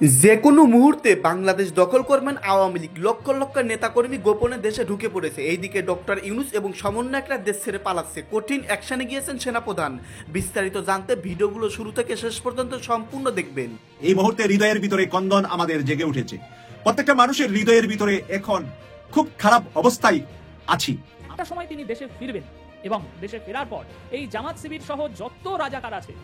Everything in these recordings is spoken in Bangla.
যে কোনো মুহূর্তে বাংলাদেশ দখল করবেন আওয়ামী লীগ। লক্ষ লক্ষ নেতাকর্মী গোপনে দেশে ঢুকে পড়েছে। এইদিকে ডক্টর ইউনূস এবং সমন্বয়করা দেশ ছেড়ে পালাচ্ছে। কঠিন অ্যাকশনে গিয়েছেন সেনাপ্রধান। বিস্তারিত জানতে ভিডিওগুলো শুরু থেকে শেষ পর্যন্ত সম্পূর্ণ দেখবেন। এই মুহূর্তে হৃদয়ের ভিতরে কন্দন আমাদের জেগে উঠেছে। প্রত্যেকটা মানুষের হৃদয়ের ভিতরে এখন খুব খারাপ অবস্থায় আছি। একটা সময় তিনি দেশে ফিরবেন এবং দেশে ফেরার পর এই জামাত শিবির সহ যত রাজাকার আছে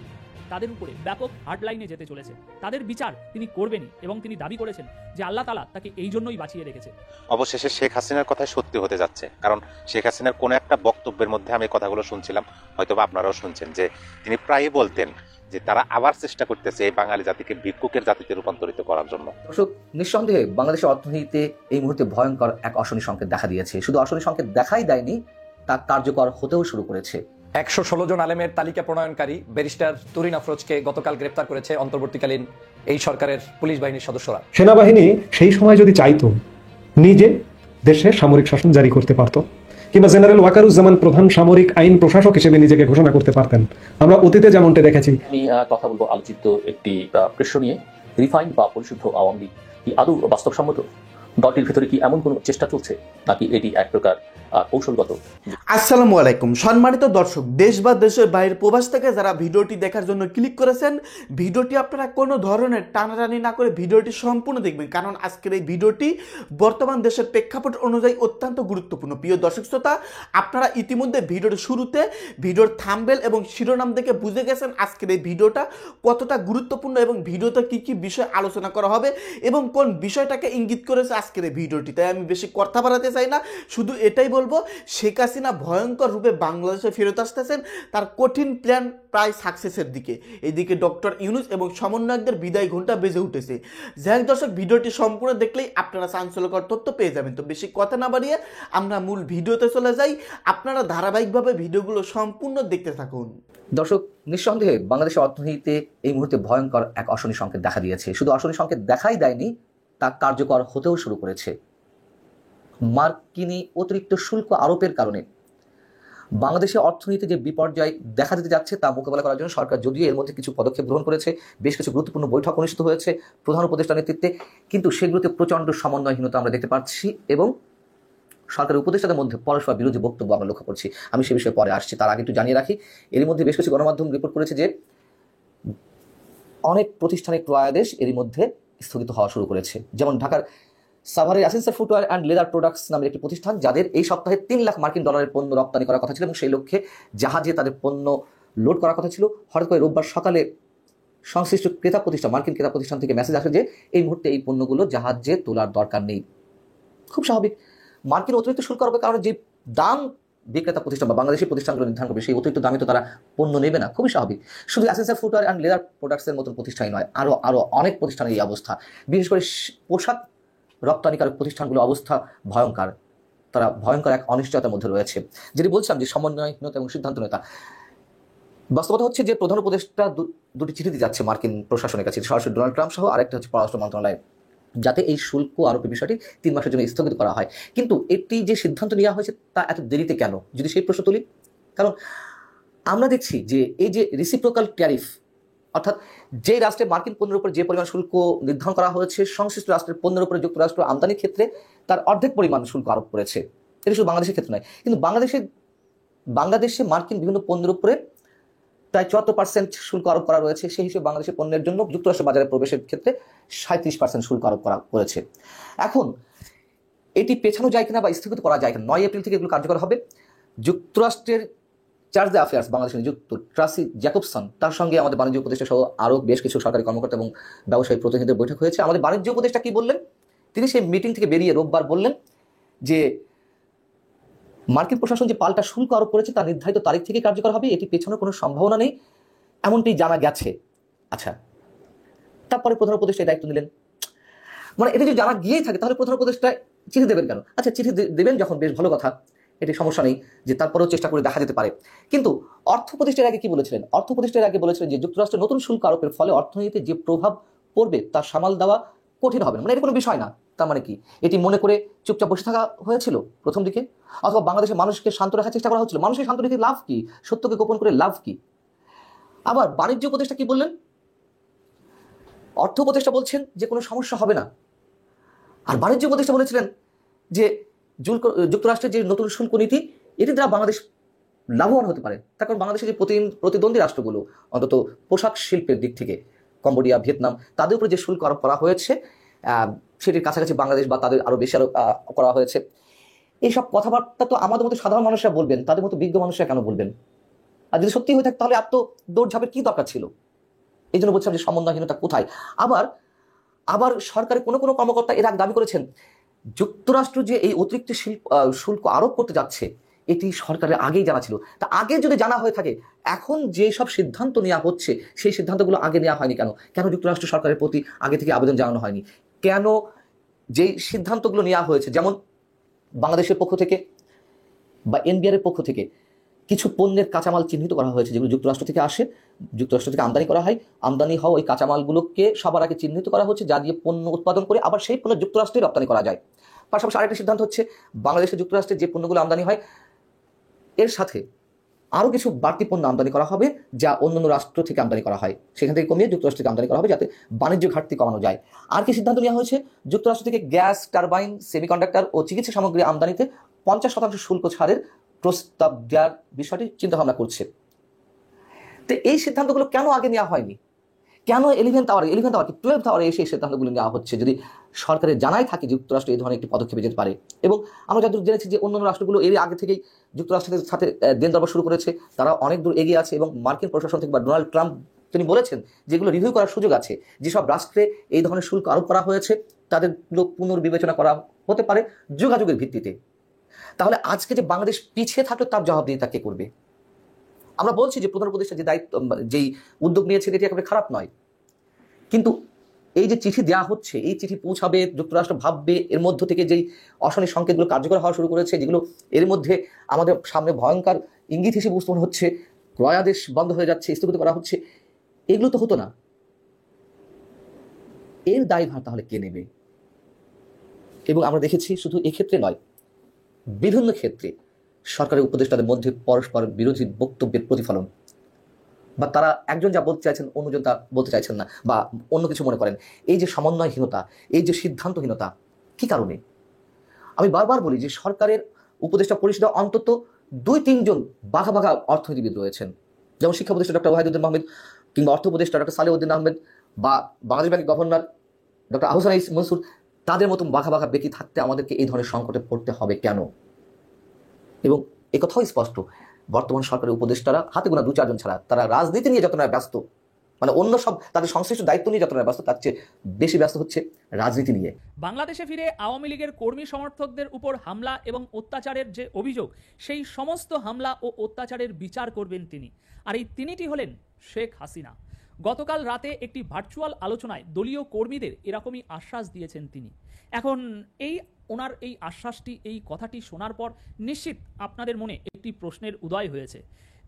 তাদের উপরে ব্যাপক হার্ডলাইনে যেতে চলেছে। তাদের বিচার তিনি করবেনই এবং তিনি দাবি করেছেন যে আল্লাহ তাআলা তাকে এই জন্যই বাঁচিয়ে রেখেছে। অবশেষে শেখ হাসিনার কথাই সত্যি হতে যাচ্ছে, কারণ শেখ হাসিনার কোনো একটা বক্তব্যের মধ্যে আমি কথাগুলো শুনছিলাম, হয়তোবা আপনারাও শুনছেন, যে তিনি প্রায়ই বলতেন যে তারা আবার চেষ্টা করতেছে এই বাঙালি জাতিকে ভিক্ষুকের জাতিতে রূপান্তরিত করার জন্য। দর্শক, নিঃসন্দেহে বাংলাদেশের অর্থনীতিতে এই মুহূর্তে ভয়ঙ্কর এক অশনি সংকেত দেখা দিয়েছে। শুধু অশনি সংকেত দেখাই দেয়নি, তা কার্যকর হতেও শুরু করেছে। 116 জন আলেমের তালিকা প্রণয়নকারী ব্যারিস্টার তুরিন আফরোজকে গতকাল গ্রেপ্তার করেছে অন্তর্বর্তীকালীন এই সরকারের পুলিশ বাহিনীর সদস্যরা। সেনাবাহিনী সেই সময় যদি চাইতো, নিজে দেশে সামরিক শাসন জারি করতে পারত, কিংবা জেনারেল ওয়াকারুজ্জামান প্রধান সামরিক আইন প্রশাসক হিসেবে নিজেকে ঘোষণা করতে পারতেন। আমরা অতীতে যেমনটা দেখেছি। আমি কথা বলবো আলোচিত একটি প্রশ্ন নিয়ে, রিফাইন্ড বা পরিশুদ্ধ আওয়ামী লীগ কি আদৌ বাস্তবসম্মত? দলটির ভিতরে কি এমন কোনো চেষ্টা চলছে, নাকি এটি এক প্রকার কৌশলগত? আসসালামু আলাইকুম সম্মানিত দর্শক, দেশ বা দেশের বাইরের প্রবাস থেকে যারা ভিডিওটি দেখার জন্য ক্লিক করেছেন, ভিডিওটি আপনারা কোনো ধরনের টানাটানি না করে ভিডিওটি সম্পূর্ণ দেখবেন, কারণ আজকের এই ভিডিওটি বর্তমান দেশের প্রেক্ষাপট অনুযায়ী অত্যন্ত গুরুত্বপূর্ণ। প্রিয় দর্শক শ্রোতা, আপনারা ইতিমধ্যে ভিডিওর শুরুতে ভিডিওর থাম্বনেল এবং শিরোনাম দেখে বুঝে গেছেন আজকের এই ভিডিওটা কতটা গুরুত্বপূর্ণ এবং ভিডিওতে কী কী বিষয় আলোচনা করা হবে এবং কোন বিষয়টাকে ইঙ্গিত করেছে আজকের এই ভিডিওটি। তাই আমি বেশি কথা বাড়াতে চাই না, শুধু এটাই বলবো, শেখ হাসিনা ভয়ঙ্কর রূপে বাংলাদেশে ফেরত আসতেছেন, তার কঠিন প্ল্যান প্রায় সাকসেসের দিকে। এইদিকে ডক্টর ইউনূস এবং সমন্বয়কদের বিদায় ঘণ্টা বেজে উঠেছে। যাই হোক দর্শক, ভিডিওটি সম্পূর্ণ দেখলেই আপনারা চাঞ্চল্যকর তথ্য পেয়ে যাবেন। তো বেশি কথা না বাড়িয়ে আমরা মূল ভিডিওতে চলে যাই। আপনারা ধারাবাহিকভাবে ভিডিওগুলো সম্পূর্ণ দেখতে থাকুন। দর্শক, নিঃসন্দেহে বাংলাদেশের অর্থনীতিতে এই মুহূর্তে ভয়ঙ্কর এক অশনি সংকেত দেখা দিয়েছে। শুধু অশনি সংকেত দেখাই দেয়নি, তা কার্যকর হতেও শুরু করেছে। মার্কিনী অতিরিক্ত শুল্ক আরোপের কারণে বাংলাদেশের অর্থনীতিতে যে বিপর্যয় দেখা দিতে যাচ্ছে তা মোকাবেলা করার জন্য সরকার যদিও এর মধ্যে কিছু পদক্ষেপ গ্রহণ করেছে, বেশ কিছু গুরুত্বপূর্ণ বৈঠক অনুষ্ঠিত হয়েছে প্রধান উপদেষ্টার নেতৃত্বে, কিন্তু সেগুলোতে প্রচণ্ড সমন্বয়হীনতা আমরা দেখতে পাচ্ছি এবং সরকারের উপদেষ্টাদের মধ্যে পরস্পর বিরোধী বক্তব্য আমরা লক্ষ্য করছি। আমি সে বিষয়ে পরে আসছি, তার আগে একটু জানিয়ে রাখি, এর মধ্যে বেশ কিছু গণমাধ্যম রিপোর্ট করেছে যে অনেক প্রতিষ্ঠানের ক্রয়াদেশ এর মধ্যে স্থগিত হওয়া শুরু করেছে। যেমন ঢাকার সাভারের অ্যাসেন্সার ফুটওয়্যার অ্যান্ড লেদার প্রোডাক্টস নামের একটি প্রতিষ্ঠান, যাদের এই সপ্তাহে 3 লাখ মার্কিন ডলারের পণ্য রপ্তানি করার কথা ছিল এবং সেই লক্ষ্যে জাহাজে তাদের পণ্য লোড করার কথা ছিল। হঠাৎ করে রোববার সকালে সংশ্লিষ্ট ক্রেতা প্রতিষ্ঠান, মার্কিন ক্রেতা প্রতিষ্ঠান থেকে মেসেজ আসে যে এই মুহূর্তে এই পণ্যগুলো জাহাজে তোলার দরকার নেই। খুব স্বাভাবিক, মার্কিন অতিরিক্ত শুল্ক আরোপের কারণে যে দাম বিক্রেতা প্রতিষ্ঠান বা বাংলাদেশি প্রতিষ্ঠানগুলো নির্ধারণ করবে, সেই অতিরিক্ত দামে তো তারা পণ্য নেবে না, খুবই স্বাভাবিক। শুধু অ্যাসেন্সার ফুটওয়্যার অ্যান্ড লেদার প্রোডাক্টসের মতন প্রতিষ্ঠানই নয়, আরও অনেক প্রতিষ্ঠানের এই অবস্থা। বিশেষ করে পোশাক রপ্তানিকারক প্রতিষ্ঠানগুলো অবস্থা ভয়ঙ্কর, তারা ভয়ঙ্কর এক অনিশ্চয়তার মধ্যে রয়েছে। যেটি বলছিলাম যে সমন্বয়হীনতা এবং সিদ্ধান্তহীনতা। বাস্তবতা হচ্ছে যে প্রধান উপদেষ্টা দুটি চিঠি দিয়ে যাচ্ছে মার্কিন প্রশাসনের কাছে, সরাসরি ডোনাল্ড ট্রাম্প সহ, আরেকটা হচ্ছে পররাষ্ট্র মন্ত্রণালয়, যাতে এই শুল্ক আরোপের বিষয়টি 3 মাসের জন্য স্থগিত করা হয়। কিন্তু এটি যে সিদ্ধান্ত নেওয়া হয়েছে তা এত দেরিতে কেন, যদি সেই প্রশ্ন তুলি? কারণ আমরা দেখছি যে এই যে রেসিপ্রোকাল ট্যারিফ, অর্থাৎ যে রাষ্ট্রে মার্কিন পণ্যের উপর যে পরিমাণ শুল্ক নির্ধারণ করা হয়েছে, সংশ্লিষ্ট রাষ্ট্রের পণ্যের উপরে যুক্তরাষ্ট্র আমদানির ক্ষেত্রে তার অর্ধেক পরিমাণ শুল্ক আরোপ করেছে। এটা শুধু বাংলাদেশের ক্ষেত্রে নয়, কিন্তু বাংলাদেশে মার্কিন বিভিন্ন পণ্যের উপরে প্রায় 74% শুল্ক আরোপ করা রয়েছে। সেই হিসেবে বাংলাদেশের পণ্যের জন্য যুক্তরাষ্ট্র বাজারে প্রবেশের ক্ষেত্রে 37% শুল্ক আরোপ করেছে। এখন এটি পেছানো যায় কিনা বা স্থগিত করা যায় কিনা, 9 এপ্রিল থেকে এগুলো কার্যকর হবে। যুক্তরাষ্ট্রের চার্জ দ্য অ্যাফেয়ার্স বাংলাদেশে নিযুক্ত ট্রাসি জ্যাকবসন, তার সঙ্গে আমাদের বাণিজ্য উপদেষ্টা সহ আরও বেশ কিছু সরকারি কর্মকর্তা এবং ব্যবসায়ী প্রতিনিধিদের বৈঠক হয়েছে। আমাদের বাণিজ্য উপদেষ্টা কি বললেন? তিনি সেই মিটিং থেকে বেরিয়ে রোববার বললেন যে মার্কিন প্রশাসন যে পাল্টা শুল্ক আরোপ করেছে তা নির্ধারিত তারিখ থেকে কার্যকর হবে, এটি পেছানোর কোনো সম্ভাবনা নেই, এমনটি জানা গেছে। আচ্ছা, তারপরে প্রধান উপদেষ্টা দায়িত্ব নিলেন। মানে এটা যদি জানা গিয়েই থাকে তাহলে প্রধান উপদেষ্টা চিঠি দেবেন কেন? আচ্ছা, চিঠি দেবেন যখন, বেশ ভালো কথা, এটি সমস্যা নেই, যে তারপরেও চেষ্টা করে দেখা যেতে পারে। কিন্তু অর্থ উপদেষ্টার আগে কি বলেছিলেন? অর্থ উপদেষ্টার আগে বলেছিলেন যে যুক্তরাষ্ট্রের নতুন শুল্ক আরোপের ফলে অর্থনীতিতে যে প্রভাব পড়বে তা সামাল দেওয়া কঠিন হবে না। মানে এটা কোনো বিষয় না। তার মানে কি এটি মনে করে চুপচাপ বসে থাকা হয়েছিল প্রথম দিকে? অথবা বাংলাদেশের মানুষকে শান্ত রাখার চেষ্টা করা হচ্ছিল? মানুষের শান্ত রেখে লাভ কি? সত্যকে গোপন করে লাভ কি? আবার বাণিজ্য উপদেষ্টা কি বললেন? অর্থ উপদেষ্টা বলছেন যে কোনো সমস্যা হবে না, আর বাণিজ্য উপদেষ্টা বলেছিলেন যে যুক্তরাষ্ট্রের যে নতুন শুল্ক নীতি এটি দ্বারা বাংলাদেশ লাভবান হতে পারে। তার কারণ বাংলাদেশের যে প্রতিদ্বন্দ্বী রাষ্ট্রগুলো অন্তত পোশাক শিল্পের দিক থেকে কম্বোডিয়া, ভিয়েতনাম, তাদের উপরে যে শুল্ক আরোপ করা হয়েছে সেটির কাছাকাছি বাংলাদেশ বা তাদের আরো বেশি আরোপ করা হয়েছে। এইসব কথাবার্তা তো আমাদের মতো সাধারণ মানুষরা বলবেন, তাদের মতো বিজ্ঞ মানুষরা কেন বলবেন? আর যদি সত্যি হয়ে থাকে তাহলে এত দৌড়ঝাঁপের কি দরকার ছিল? এই জন্য বলছিলাম যে সমন্বয়হীনতা কোথায়। আবার সরকারের কোনো কোনো কর্মকর্তা এর আগে দাবি করেছেন যুক্তরাষ্ট্র যে এই অতিরিক্ত শুল্ক আরোপ করতে যাচ্ছে এটি সরকারের আগেই জানা ছিল। তা আগে যদি জানা হয়ে থাকে এখন যে সব সিদ্ধান্ত নেওয়া হচ্ছে সেই সিদ্ধান্তগুলো আগে নেওয়া হয়নি কেন? কেন যুক্তরাষ্ট্র সরকারের প্রতি আগে থেকে আবেদন জানানো হয়নি? কেন যেই সিদ্ধান্তগুলো নেওয়া হয়েছে, যেমন বাংলাদেশের পক্ষ থেকে বা এনবিআর এর পক্ষ থেকে কিছু পণ্যের কাঁচামাল চিহ্নিত করা হয়েছে যেগুলো যুক্তরাষ্ট্র থেকে আসে, যুক্তরাষ্ট্র থেকে আমদানি করা হয়, আমদানি হওয়া ওই কাঁচামালগুলোকে সবার আগে চিহ্নিত করা হচ্ছে যা দিয়ে পণ্য উৎপাদন করে আবার সেই পণ্য যুক্তরাষ্ট্রে রপ্তানি করা যায়। পাশাপাশি আরেকটা সিদ্ধান্ত হচ্ছে বাংলাদেশে যুক্তরাষ্ট্রে যে পণ্যগুলো আমদানি হয় এর সাথে আরও কিছু বাড়তি পণ্য আমদানি করা হবে যা অন্যান্য রাষ্ট্র থেকে আমদানি করা হয় সেখান থেকে কমিয়ে যুক্তরাষ্ট্র থেকে আমদানি করা হবে যাতে বাণিজ্য ঘাটতি কমানো যায়। আর কি সিদ্ধান্ত নেওয়া হয়েছে? যুক্তরাষ্ট্র থেকে গ্যাস টারবাইন, সেমিকন্ডাক্টর ও চিকিৎসা সামগ্রী আমদানিতে 50% শুল্ক ছাড়ের প্রস্তাব দেওয়ার বিষয়টি চিন্তা ভাবনা করছে। তো এই সিদ্ধান্তগুলো কেন আগে নেওয়া হয়নি? কেন 11th আওয়ারে 12th আওয়ারে এসে এই সিদ্ধান্তগুলো নেওয়া হচ্ছে যদি সরকারের জানাই থাকে যুক্তরাষ্ট্র এই ধরনের একটি পদক্ষেপে যেতে পারে? এবং আমরা যতদূর জেনেছি যে অন্যান্য রাষ্ট্রগুলো এর আগে থেকেই যুক্তরাষ্ট্রের সাথে দেন দরবার শুরু করেছে, তারা অনেক দূর এগিয়ে আছে এবং মার্কিন প্রশাসন থেকে বা ডোনাল্ড ট্রাম্প তিনি বলেছেন যেগুলো রিভিউ করার সুযোগ আছে, যেসব রাষ্ট্রে এই ধরনের শুল্ক আরোপ করা হয়েছে তাদের পুনর্বিবেচনা করা হতে পারে যোগাযোগের ভিত্তিতে। তাহলে আজকে যে বাংলাদেশ পিছিয়ে থাকলে তার জবাবদিহিতা কে করবে? আমরা বলছি যে প্রধান উপদেষ্টা যে দায়িত্ব যেই উদ্যোগ নিয়েছে এটি একেবারে খারাপ নয়, কিন্তু এই যে চিঠি দেওয়া হচ্ছে এই চিঠি পৌঁছাবে, যুক্তরাষ্ট্র ভাববে, এর মধ্য থেকে যেই অশনি সংকেতগুলো কার্যকর হওয়া শুরু করেছে যেগুলো এর মধ্যে আমাদের সামনে ভয়ঙ্কর ইঙ্গিত হিসেবে উপস্থাপন হচ্ছে, ক্রয়াদেশ বন্ধ হয়ে যাচ্ছে, স্থগিত করা হচ্ছে, এগুলো তো হতো না। এর দায়ভার তাহলে কে নেবে? এবং আমরা দেখেছি শুধু এক্ষেত্রে নয়, বিভিন্ন ক্ষেত্রে সরকারের উপদেষ্টাদের মধ্যে পরস্পর বিরোধী বক্তব্যের প্রতিফলন, বা তারা একজন যা বলতে চাইছেন অন্যজন তা বলতে চাইছেন না বা অন্য কিছু মনে করেন। এই যে সমন্বয়হীনতা, এই যে সিদ্ধান্তহীনতা, কি কারণে? আমি বারবার বলি যে সরকারের উপদেষ্টা পরিষদে অন্তত 2-3 জন বাঘা বাঘা অর্থনীতিবিদ রয়েছেন, যেমন শিক্ষা উপদেষ্টা ডক্টর ওয়াহিদুদ্দিন মাহমুদ, কিংবা অর্থ উপদেষ্টা ডক্টর সালেউদ্দিন আহমেদ, বা বাংলাদেশ ব্যাংকের গভর্নর ডক্টর আহসান মনসুর। তাদের মতন বাঘা বাঘা ব্যক্তি থাকতে আমাদেরকে এই ধরনের সংকটে পড়তে হবে কেন? এবং একথাও স্পষ্ট, বর্তমান সরকারের উপদেষ্টারা হাতে গোনা 2-4 জন ছাড়া তারা রাজনীতি নিয়ে যতটা ব্যস্ত, মানে অন্য সব তাদের সংশ্লিষ্ট দায়িত্ব নিয়ে যতটা ব্যস্ত তার চেয়ে বেশি ব্যস্ত হচ্ছে রাজনীতি নিয়ে। বাংলাদেশে ফিরে আওয়ামী লীগের কর্মী সমর্থকদের উপর হামলা এবং অত্যাচারের যে অভিযোগ, সেই সমস্ত হামলা ও অত্যাচারের বিচার করবেন তিনি। আর এই তিনিটি হলেন শেখ হাসিনা। গতকাল রাতে একটি ভার্চুয়াল আলোচনায় দলীয় কর্মীদের এরকমই আশ্বাস দিয়েছেন তিনি। এখন ওনার এই আশ্বাসটি, এই কথাটি শোনার পর নিশ্চিত আপনাদের মনে একটি প্রশ্নের উদয় হয়েছে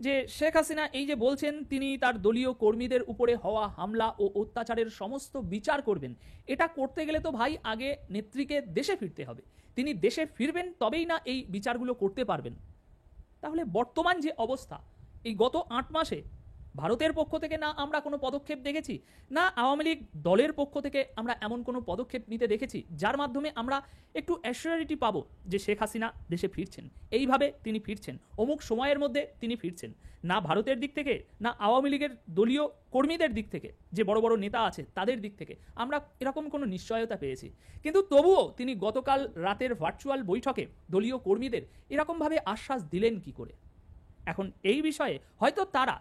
যে শেখ হাসিনা এই যে বলছেন তিনি তার দলীয় কর্মীদের উপরে হওয়া হামলা ও অত্যাচারের সমস্ত বিচার করবেন, এটা করতে গেলে তো ভাই আগে নেত্রীকে দেশে ফিরতে হবে। তিনি দেশে ফিরবেন তবেই না এই বিচারগুলো করতে পারবেন। তাহলে বর্তমান যে অবস্থা, এই গত 8 মাসে ভারতের পক্ষ থেকে না আমরা কোনো পদক্ষেপ দেখেছি, না আওয়ামী লীগ দলের পক্ষ থেকে আমরা এমন কোনো পদক্ষেপ নিতে দেখেছি যার মাধ্যমে আমরা একটু অ্যাসিওরিটি পাবো যে শেখ হাসিনা দেশে ফিরছেন, এইভাবে তিনি ফিরছেন, অমুক সময়ের মধ্যে তিনি ফিরছেন। না ভারতের দিক থেকে, না আওয়ামী লীগের দলীয় কর্মীদের দিক থেকে, যে বড় বড় নেতা আছে তাদের দিক থেকে আমরা এরকম কোনো নিশ্চয়তা পেয়েছি। কিন্তু তবুও তিনি গতকাল রাতের ভার্চুয়াল বৈঠকে দলীয় কর্মীদের এরকমভাবে আশ্বাস দিলেন কি করে? এখন এই বিষয়ে হয়তো তারা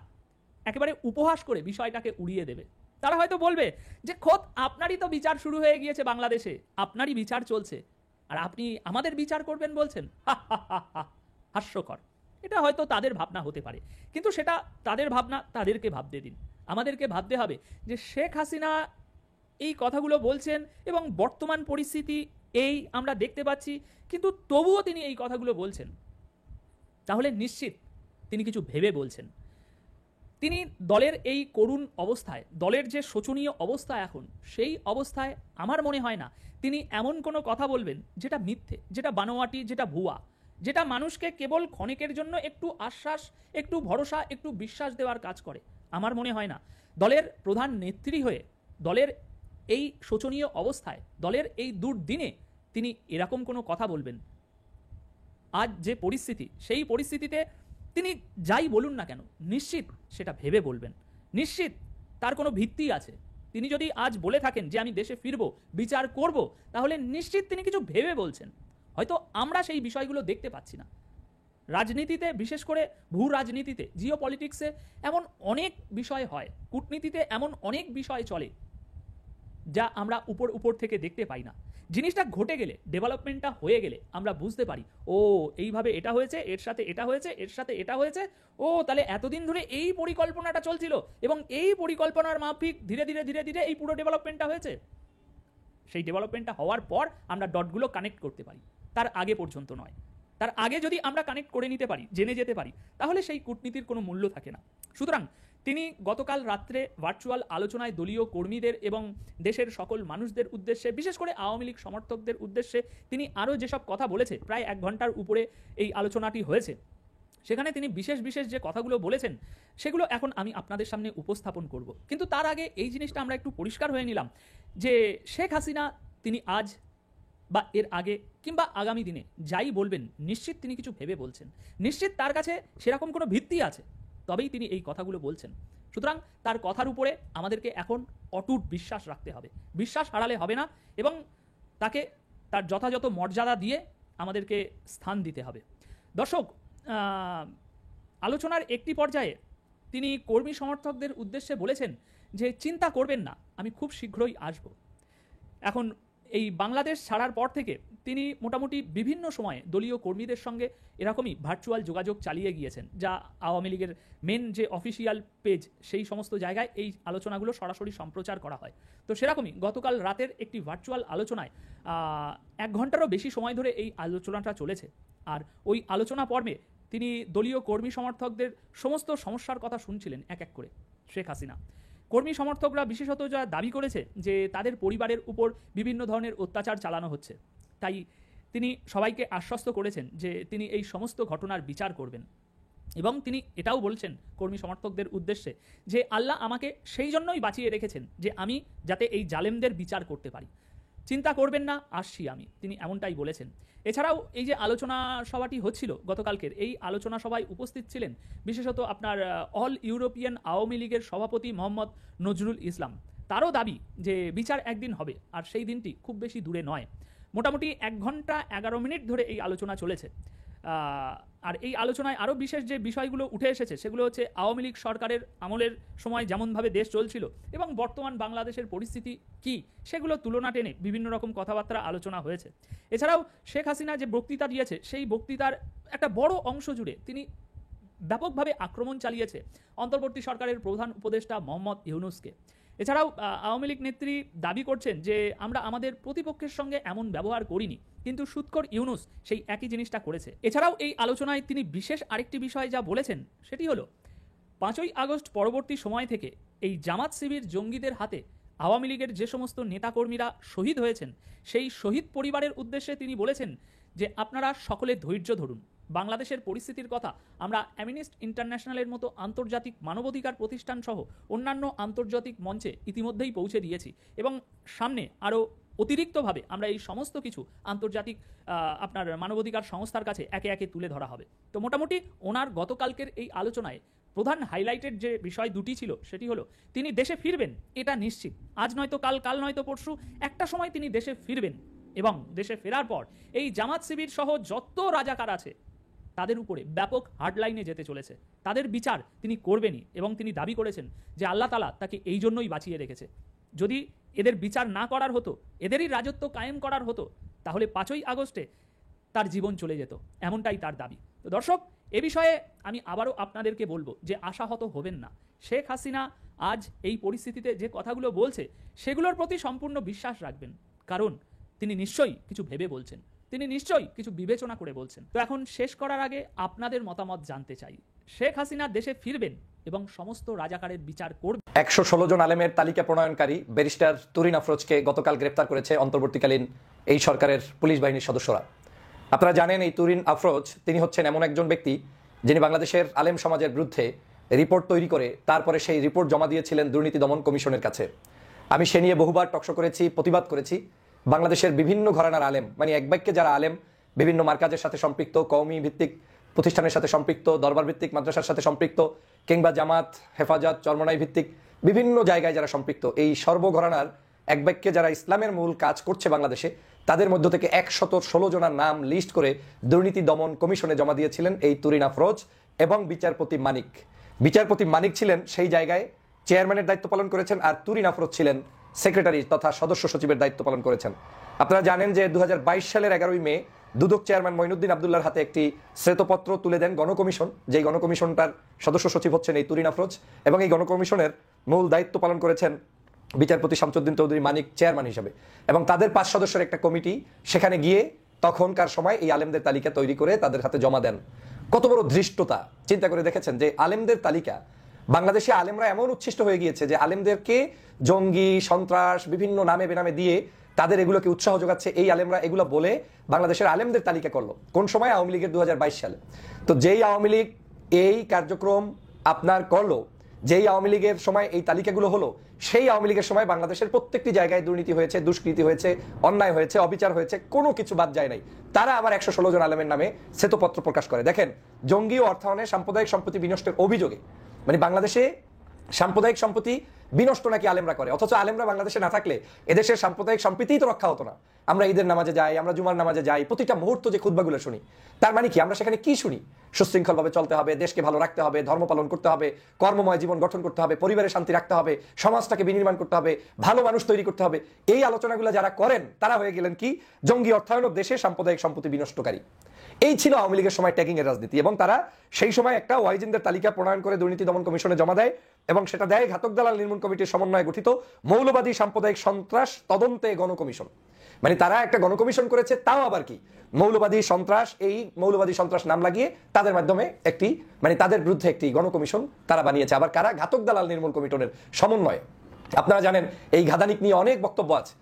একেবারে উপহাস করে বিষয়টাকে উড়িয়ে দেবে। তারা হয়তো বলবে যে খোদ আপনারই তো বিচার শুরু হয়ে গিয়েছে বাংলাদেশে, আপনারই বিচার চলছে, আর আপনি আমাদের বিচার করবেন বলছেন। হাস্যকর। এটা হয়তো তাদের ভাবনা হতে পারে, কিন্তু সেটা তাদের ভাবনা, তাদেরকে ভাবতে দিন। আমাদেরকে ভাবতে হবে যে শেখ হাসিনা এই কথাগুলো বলছেন এবং বর্তমান পরিস্থিতি এই আমরা দেখতে পাচ্ছি, কিন্তু তবুও তিনি এই কথাগুলো বলছেন, তাহলে নিশ্চিত তিনি কিছু ভেবে বলছেন। তিনি দলের এই করুণ অবস্থায়, দলের যে শোচনীয় অবস্থা এখন, সেই অবস্থায় আমার মনে হয় না তিনি এমন কোনো কথা বলবেন যেটা মিথ্যে, যেটা বানোয়াটি, যেটা ভুয়া, যেটা মানুষকে কেবল ক্ষণিকের জন্য একটু আশ্বাস, একটু ভরসা, একটু বিশ্বাস দেওয়ার কাজ করে। আমার মনে হয় না দলের প্রধান নেত্রী হয়ে, দলের এই শোচনীয় অবস্থায়, দলের এই দুর্দিনে তিনি এরকম কোনো কথা বলবেন? আজ যে পরিস্থিতি, সেই পরিস্থিতিতে তিনি যাই বলুন না কেন নিশ্চিত সেটা ভেবে বলবেন, নিশ্চিত তার কোনো ভিত্তি আছে। তিনি যদি আজ বলে থাকেন যে আমি দেশে ফিরবো, বিচার করব, তাহলে নিশ্চিত তিনি কিছু ভেবে বলছেন। হয়তো আমরা সেই বিষয়গুলো দেখতে পাচ্ছি না। রাজনীতিতে, বিশেষ করে ভূ রাজনীতিতে, জিও পলিটিক্সে এমন অনেক বিষয় হয়, কূটনীতিতে এমন অনেক বিষয় চলে যা আমরা উপর থেকে দেখতে পাই না। জিনিসটা ঘটে গেলে, ডেভেলপমেন্টটা হয়ে গেলে আমরা বুঝতে পারি, ও এইভাবে এটা হয়েছে, এর সাথে এটা হয়েছে, এর সাথে এটা হয়েছে, ও তাহলে এতদিন ধরে এই পরিকল্পনাটা চলছিল এবং এই পরিকল্পনার মাফিক ধীরে ধীরে ধীরে ধীরে এই পুরো ডেভেলপমেন্টটা হয়েছে। সেই ডেভেলপমেন্টটা হওয়ার পর আমরা ডটগুলো কানেক্ট করতে পারি, তার আগে পর্যন্ত নয়। তার আগে যদি আমরা কানেক্ট করে নিতে পারি, জেনে যেতে পারি, তাহলে সেই কূটনীতির কোনো মূল্য থাকে না। সুতরাং তিনি গতকাল রাত্রে ভার্চুয়াল আলোচনায় দলীয় কর্মীদের এবং দেশের সকল মানুষদের উদ্দেশ্যে, বিশেষ করে আওয়ামী লীগ সমর্থকদের উদ্দেশ্যে তিনি আরও যেসব কথা বলেছে, প্রায় 1 ঘন্টার উপরে এই আলোচনাটি হয়েছে, সেখানে তিনি বিশেষ বিশেষ যে কথাগুলো বলেছেন সেগুলো এখন আমি আপনাদের সামনে উপস্থাপন করব। কিন্তু তার আগে এই জিনিসটা আমরা একটু পরিষ্কার হয়ে নিলাম যে শেখ হাসিনা তিনি আজ বা এর আগে কিংবা আগামী দিনে যাই বলবেন, নিশ্চিত তিনি কিছু ভেবে বলছেন, নিশ্চিত তার কাছে সেরকম কোনো ভিত্তি আছে, তবেই তিনি এই কথাগুলো বলছেন। সুতরাং তার কথার উপরে আমাদেরকে এখন অটুট বিশ্বাস রাখতে হবে, বিশ্বাস হারালে হবে না এবং তাকে তার যথাযথ মর্যাদা দিয়ে আমাদেরকে স্থান দিতে হবে। দর্শক, আলোচনার একটি পর্যায়ে তিনি কর্মী সমর্থকদের উদ্দেশ্যে বলেছেন যে চিন্তা করবেন না, আমি খুব শীঘ্রই আসব। এখন এই বাংলাদেশ ছাড়ার পর থেকে তিনি মোটামুটি বিভিন্ন সময়ে দলীয় কর্মীদের সঙ্গে এরকমই ভার্চুয়াল যোগাযোগ চালিয়ে গিয়েছেন, যা আওয়ামী লীগের মেন যে অফিসিয়াল পেজ, সেই সমস্ত জায়গায় এই আলোচনাগুলো সরাসরি সম্প্রচার করা হয়। তো সেরকমই গতকাল রাতের একটি ভার্চুয়াল আলোচনায় 1 ঘন্টারও বেশি সময় ধরে এই আলোচনাটা চলেছে। আর ওই আলোচনা পর্বে তিনি দলীয় কর্মী সমর্থকদের সমস্ত সমস্যার কথা শুনছিলেন এক এক করে শেখ হাসিনা। কর্মী সমর্থকরা বিশেষত যা দাবি করেছে যে তাদের পরিবারের উপর বিভিন্ন ধরনের অত্যাচার চালানো হচ্ছে, তাই তিনি সবাইকে আশ্বস্ত করেছেন যে তিনি এই সমস্ত ঘটনার বিচার করবেন এবং তিনি এটাও বলছেন কর্মী সমর্থকদের উদ্দেশ্যে যে আল্লাহ আমাকে সেই জন্যই বাঁচিয়ে রেখেছেন যে আমি যাতে এই জালেমদের বিচার করতে পারি, চিন্তা করবেন না, আসছি আমি, তিনি এমনটাই বলেছেন। এছাড়াও এই যে আলোচনা সভাটি হচ্ছিল গতকালকের, এই আলোচনা সভায় উপস্থিত ছিলেন বিশেষত আপনার অল ইউরোপিয়ান আওয়ামী লীগের সভাপতি মোহাম্মদ নজরুল ইসলাম। তারও দাবি যে বিচার একদিন হবে আর সেই দিনটি খুব বেশি দূরে নয়। মোটামুটি 1 ঘন্টা 11 মিনিট ধরে এই আলোচনা চলেছে। আর এই আলোচনায় আরও বিশেষ যে বিষয়গুলো উঠে এসেছে সেগুলো হচ্ছে আওয়ামী লীগ সরকারের আমলের সময় যেমনভাবে দেশ চলছিল এবং বর্তমান বাংলাদেশের পরিস্থিতি কি, সেগুলো তুলনা টেনে বিভিন্ন রকম কথাবার্তা আলোচনা হয়েছে। এছাড়াও শেখ হাসিনা যে বক্তৃতা দিয়েছে, সেই বক্তৃতার একটা বড় অংশ জুড়ে তিনি ব্যাপকভাবে আক্রমণ চালিয়েছে অন্তর্বর্তী সরকারের প্রধান উপদেষ্টা মোহাম্মদ ইউনূসকে। এছাড়াও আওয়ামী লীগ নেত্রী দাবি করছেন যে আমরা আমাদের প্রতিপক্ষের সঙ্গে এমন ব্যবহার করিনি, কিন্তু সুৎখোর ইউনূস সেই একই জিনিসটা করেছে। এছাড়াও এই আলোচনায় তিনি বিশেষ আরেকটি বিষয় যা বলেছেন সেটি হলো 5ই আগস্ট পরবর্তী সময় থেকে এই জামাত শিবির জঙ্গিদের হাতে আওয়ামী লীগের যে সমস্ত নেতাকর্মীরা শহীদ হয়েছেন, সেই শহীদ পরিবারের উদ্দেশ্যে তিনি বলেছেন যে আপনারা সকলে ধৈর্য ধরুন। বাংলাদেশের পরিস্থিতির কথা আমরা অ্যামনিস্টি ইন্টারন্যাশনালের মতো আন্তর্জাতিক মানবাধিকার প্রতিষ্ঠান সহ অন্যান্য আন্তর্জাতিক মঞ্চে ইতিমধ্যেই পৌঁছে দিয়েছি এবং সামনে আরও অতিরিক্তভাবে আমরা এই সমস্ত কিছু আন্তর্জাতিক আপনার মানবাধিকার সংস্থার কাছে একে একে তুলে ধরা হবে। তো মোটামুটি ওনার গতকালকের এই আলোচনায় প্রধান হাইলাইটেড যে বিষয় দুটি ছিল সেটি হলো তিনি দেশে ফিরবেন, এটা নিশ্চিত। আজ নয়তো কাল, কাল নয়তো পরশু একটা সময় তিনি দেশে ফিরবেন এবং দেশে ফেরার পর এই জামাত শিবির সহ যত রাজাকার আছে তাদের উপরে ব্যাপক হার্ডলাইনে যেতে চলেছে, তাদের বিচার তিনি করবেনই এবং তিনি দাবি করেছেন যে আল্লাহ তাআলা তাকে এই জন্যই বাঁচিয়ে রেখেছে। যদি এদের বিচার না করার হতো, এদেরই রাজত্ব কায়েম করার হতো, তাহলে 5ই আগস্টে তার জীবন চলে যেত, এমনটাই তার দাবি। তো দর্শক, এ বিষয়ে আমি আবারও আপনাদেরকে বলবো যে আশাহত হবেন না। শেখ হাসিনা আজ এই পরিস্থিতিতে যে কথাগুলো বলছে সেগুলোর প্রতি সম্পূর্ণ বিশ্বাস রাখবেন, কারণ তিনি নিশ্চয়ই কিছু ভেবে বলছেন, তিনি নিশ্চয়ই কিছু বিবেচনা করে বলছেন। তো এখন শেষ করার আগে আপনাদের মতামত জানতে চাই, শেখ হাসিনা দেশে ফিরবেন এবং সমস্ত রাজাকারের বিচার করবেন? 116 জন আলেমের তালিকা প্রণয়নকারী ব্যারিস্টার তুরিন আফরোজকে গতকাল গ্রেপ্তার করেছে অন্তর্বর্তীকালীন এই সরকারের পুলিশ বাহিনীর সদস্যরা। আপনারা জানেন এই তুরিন আফরোজ তিনি হচ্ছেন এমন একজন ব্যক্তি যিনি বাংলাদেশের আলেম সমাজের বিরুদ্ধে রিপোর্ট তৈরি করে তারপরে সেই রিপোর্ট জমা দিয়েছিলেন দুর্নীতি দমন কমিশনের কাছে। আমি সে নিয়ে বহুবার টকশো করেছি, প্রতিবাদ করেছি। বাংলাদেশের বিভিন্ন ঘরানার আলেম, মানে এক বাক্যে যারা আলেম, বিভিন্ন মার্কাজের সাথে সম্পৃক্ত, কওমি ভিত্তিক প্রতিষ্ঠানের সাথে সম্পৃক্ত, দরবার ভিত্তিক মাদ্রাসার সাথে সম্পৃক্ত, কিংবা জামাত, হেফাজত, চরমনাই ভিত্তিক বিভিন্ন জায়গায় যারা সম্পৃক্ত, এই সর্বঘরানার এক বাক্যে যারা ইসলামের মূল কাজ করছে বাংলাদেশে, তাদের মধ্য থেকে 116 জনের নাম লিস্ট করে দুর্নীতি দমন কমিশনে জমা দিয়েছিলেন এই তুরিন আফরোজ এবং বিচারপতি মানিক। বিচারপতি মানিক ছিলেন সেই জায়গায় চেয়ারম্যানের দায়িত্ব পালন করেছেন, আর তুরিন আফরোজ ছিলেন সেক্রেটারি তথা সদস্য সচিবের দায়িত্ব পালন করেছেন। আপনারা জানেন যে 2022 সালের 11 মে দুদক চেয়ারম্যান মঈনুদ্দিন আব্দুল্লাহর হাতে একটি শ্বেতপত্র তুলে দেন গণকমিশন, যেই গণকমিশনটার সদস্য সচিব হচ্ছেন এই তুরিন আফরোজ, এবং এই গণকমিশনের মূল দায়িত্ব পালন করেছেন বিচারপতি শামসুদ্দিন চৌধুরী মানিক চেয়ারম্যান হিসেবে। এবং তাদের 5 সদস্যের একটা কমিটি সেখানে গিয়ে তখনকার সময় এই আলেমদের তালিকা তৈরি করে তাদের হাতে জমা দেন। কত বড় ধৃষ্টতা! চিন্তা করে দেখেছেন যে আলেমদের তালিকা, বাংলাদেশে আলেমরা এমন উচ্ছিষ্ট হয়ে গিয়েছে যে আলেমদেরকে জঙ্গি, সন্ত্রাস বিভিন্ন নামে বেনামে দিয়ে তাদের এগুলোকে উৎসাহ যোগাচ্ছে। এই আলেমরা এগুলো বলে বাংলাদেশের আলেমদের তালিকা করলো কোন সময়? আওয়ামী লীগের 2022 সালে। তো যেই আওয়ামী লীগ এই কার্যক্রম আপনার করলো, যেই আওয়ামী লীগের সময় এই তালিকাগুলো হলো, সেই আওয়ামী লীগের সময় বাংলাদেশের প্রত্যেকটি জায়গায় দুর্নীতি হয়েছে, দুষ্কৃতি হয়েছে, অন্যায় হয়েছে, অবিচার হয়েছে, কোনো কিছু বাদ যায় নাই। তারা আবার 116 জন আলেমের নামে শ্বেতপত্র প্রকাশ করে। দেখেন, জঙ্গি ও অর্থায়নে সাম্প্রদায়িক সম্পত্তি বিনষ্টের অভিযোগে, মানে বাংলাদেশে সাম্প্রদায়িক সম্পত্তি বিনষ্ট নাকি আলেমরা করে, অথচ আলেমরা বাংলাদেশে না থাকলে এদেশের সাম্প্রদায়িক সম্প্রীতিই তো রক্ষা হতো না। আমরা ঈদের নামাজে যাই, আমরা জুমার নামাজে যাই, প্রতিটা মুহূর্ত যে খুতবাগুলো শুনি, তার মানে কি? আমরা সেখানে কি শুনি? সুশৃঙ্খলভাবে চলতে হবে, দেশকে ভালো রাখতে হবে, ধর্ম পালন করতে হবে, কর্মময় জীবন গঠন করতে হবে, পরিবারে শান্তি রাখতে হবে, সমাজটাকে বিনির্মাণ করতে হবে, ভালো মানুষ তৈরি করতে হবে। এই আলোচনাগুলো যারা করেন তারা হয়ে গেলেন কি? জঙ্গি অর্থায়ন ও দেশে সাম্প্রদায়িক সম্পত্তি বিনষ্টকারী। এই ছিল আওয়ামী লীগের সময় ট্যাগিং এর রাজনীতি। এবং তারা সেই সময় একটা ওয়াইজেনদের তালিকা প্রণয়ন করে দুর্নীতি দমন কমিশনে জমা দেয়, এবং সেটা দেয় ঘাতক দালাল নির্মূল কমিটির সমন্বয়ে গঠিত মৌলবাদী সাম্প্রদায়িক সন্ত্রাস তদন্তে গণকমিশন। মানে তারা একটা গণকমিশন করেছে, তাও আবার কি মৌলবাদী সন্ত্রাস, এই মৌলবাদী সন্ত্রাস নাম লাগিয়ে তাদের মাধ্যমে একটি, মানে তাদের বিরুদ্ধে একটি গণকমিশন তারা বানিয়েছে। আবার কারা? ঘাতক দালাল নির্মূল কমিশনের সমন্বয়ে। আপনারা জানেন এই ঘাদানিক নিয়ে অনেক বক্তব্য আছে।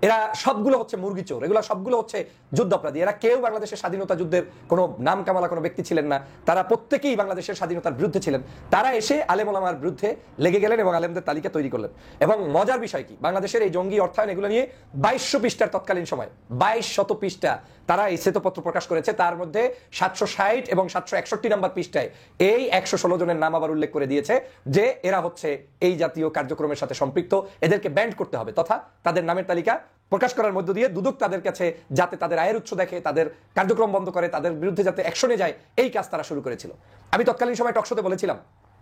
এরা সবগুলো হচ্ছে মুরগি চোর, এগুলো সবগুলো হচ্ছে যুদ্ধাপরাধী। এরা কেউ বাংলাদেশের স্বাধীনতা যুদ্ধের কোনো নাম কামালা কোনো ব্যক্তি ছিলেন না, তারা প্রত্যেকেই বাংলাদেশের স্বাধীনতার বিরুদ্ধে ছিলেন। তারা এসে আলেম ওলামার বিরুদ্ধে লেগে গেলেন এবং আলেমদের তালিকা তৈরি করলেন। এবং মজার বিষয় কি, বাংলাদেশের এই জঙ্গি অর্থায়ন এগুলো নিয়ে 2200 পৃষ্ঠার তৎকালীন সময় 2200 পৃষ্ঠা তারা এই শ্বেতপত্র প্রকাশ করেছে। তার মধ্যে 760 এবং 761 নম্বর পৃষ্ঠায় এই 116 জনের নাম আবার উল্লেখ করে দিয়েছে যে এরা হচ্ছে এই জাতীয় কার্যক্রমের সাথে সম্পৃক্ত, এদেরকে ব্যান্ড করতে হবে, তথা তাদের নামের তালিকা প্রকাশ করার মধ্য দিয়ে দুদক তাদের কাছে যাতে তাদের আয়ের উৎস দেখে, তাদের কার্যক্রম বন্ধ করে, তাদের বিরুদ্ধে যাতে অ্যাকশনে যায়, এই কাজ তারা শুরু করেছিল। আমি তৎকালীন সময় টকশোতে বলেছিলাম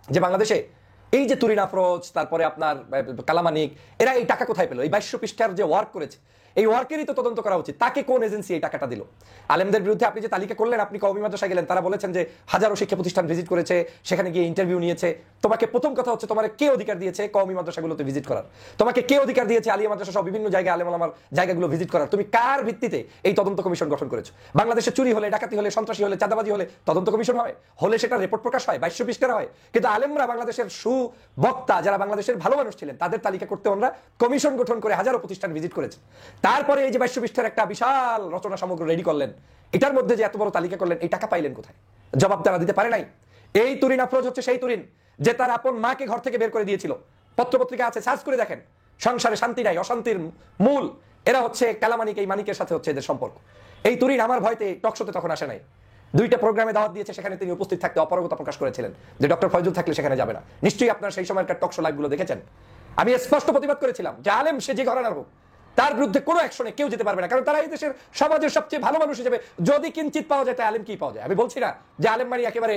যে বাংলাদেশে এই যে তুরিন আফরোজ, তারপরে আপনার কালামানিক, এরা এই টাকা কোথায় পেল? এই 2200 পৃষ্ঠার যে ওয়ার্ক করেছে, এই ওয়ার্কেরই তো তদন্ত করা উচিত। তাকে কোন এজেন্সি এই টাকাটা দিল? আলেমদের বিরুদ্ধে আপনি যে তালিকা করলেন, আপনি কওমি মাদ্রাসায় গেলেন, তারা বলেছেন যে হাজারো শিক্ষা প্রতিষ্ঠান ভিজিট করেছে, সেখানে গিয়ে ইন্টারভিউ নিয়েছে। তোমাকে প্রথম কথা হচ্ছে, তোমার কে অধিকার দিয়েছে কওমি মাদ্রাসাগুলোতে ভিজিট করার? তোমাকে কে অধিকার দিয়েছে আলিয়া মাদ্রাসা সহ বিভিন্ন জায়গায় আলেম ওলামার জায়গাগুলো ভিজিট করার? তুমি কার ভিত্তিতে এই তদন্ত কমিশন গঠন করেছো? বাংলাদেশে চুরি হলে, ডাকাতি হলে, সন্ত্রাসী হলে, চাঁদাবাজি হলে তদন্ত কমিশন হয়, হলে সেটা রিপোর্ট প্রকাশ হয়, 2200 পৃষ্ঠার হয়। কিন্তু আলেমরা, বাংলাদেশের সুবক্তা যারা বাংলাদেশের ভালো মানুষ ছিলেন, তাদের তালিকা করতে ওনারা কমিশন গঠন করে হাজারো প্রতিষ্ঠান ভিজিট করেছে। তারপরে এই যে 2200 পৃষ্ঠার একটা বিশাল রচনা সামগ্র রেডি করলেন, এটার মধ্যে যে এত বড় তালিকা করলেন, এই টাকা পাইলেন কোথায়? জবাব তারা দিতে পারে নাই। এই তুরিন আফরোজ হচ্ছে সেই তুরিন যে তার আপন মাকে ঘর থেকে বের করে দিয়েছিল। পত্রপত্রিকা আছে, সার্চ করে দেখেন। সংসারে শান্তি নাই, অশান্তির মূল এরা হচ্ছে কালামানিক। এই মানিকের সাথে হচ্ছে এদের সম্পর্ক। এই তুরিন আমার ভয়তে টকশোতে তখন আসে নাই। 2টা প্রোগ্রামে দাওয়াত দিয়েছে, সেখানে তিনি উপস্থিত থাকতে অপারগতা প্রকাশ করেছিলেন যে ডক্টর ফয়জুল থাকলে সেখানে যাবে না। নিশ্চয়ই আপনারা সেই সময়কার টকশো লাইভগুলো দেখেছেন। আমি স্পষ্ট প্রতিবাদ করেছিলাম যে আলেম সে যে ঘরানার হোক, তার বিরুদ্ধে কোনো অ্যাকশনে কেউ যেতে পারবে না, কারণ তারা এই দেশের সমাজের সবচেয়ে ভালো মানুষ হিসেবে যদি কিঞ্চিত পাওয়া যায়, তাই আলেম কি পাওয়া যায়? আমি বলছি না যে আলেম মানে একেবারে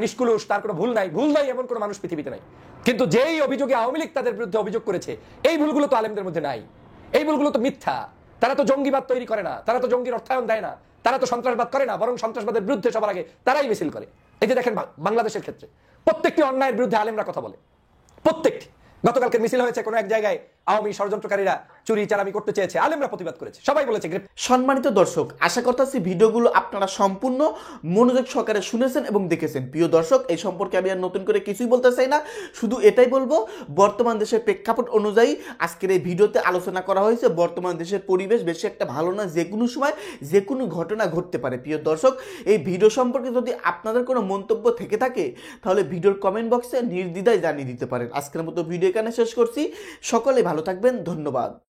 নিষ্কুলুষ, তার কোনো ভুল নাই এমন কোনো মানুষ পৃথিবীতে নাই। কিন্তু যেই অভিযোগে আওয়ামী লীগ তাদের বিরুদ্ধে অভিযোগ করেছে, এই ভুলগুলো তো আলেমদের মধ্যে নাই। এই ভুলগুলো তো মিথ্যা। তারা তো জঙ্গিবাদ তৈরি করে না, তারা তো জঙ্গির অর্থায়ন দেয় না, তারা তো সন্ত্রাসবাদ করে না, বরং সন্ত্রাসবাদের বিরুদ্ধে সবার আগে তারাই মিছিল করে। এই যে দেখেন বাংলাদেশের ক্ষেত্রে প্রত্যেকটি অন্যায়ের বিরুদ্ধে আলেমরা কথা বলে, প্রত্যেকটি। গতকালকে মিছিল হয়েছে কোনো এক জায়গায়, আওয়ামী ষড়যন্ত্রকারীরা চুরি চালামি করতে চেয়েছে, আলেমরা প্রতিবাদ করেছে, সবাই বলেছে। সম্মানিত দর্শক, আশা করতেছি ভিডিওগুলো আপনারা সম্পূর্ণ মনোযোগ সহকারে শুনেছেন এবং দেখেছেন। প্রিয় দর্শক, এই সম্পর্কে আমি আর নতুন করে কিছুই বলতে চাই না, শুধু এটাই বলবো, বর্তমান দেশের প্রেক্ষাপট অনুযায়ী আজকের এই ভিডিওতে আলোচনা করা হয়েছে। বর্তমান দেশের পরিবেশ বেশি একটা ভালো না, যে কোনো সময় যে কোনো ঘটনা ঘটতে পারে। প্রিয় দর্শক, এই ভিডিও সম্পর্কে যদি আপনাদের কোনো মন্তব্য থেকে থাকে, তাহলে ভিডিওর কমেন্ট বক্সে নির্দ্বিধায় জানিয়ে দিতে পারেন। আজকের মতো ভিডিও এখানে শেষ করছি। সকলে ভালো ভালো থাকবেন, ধন্যবাদ।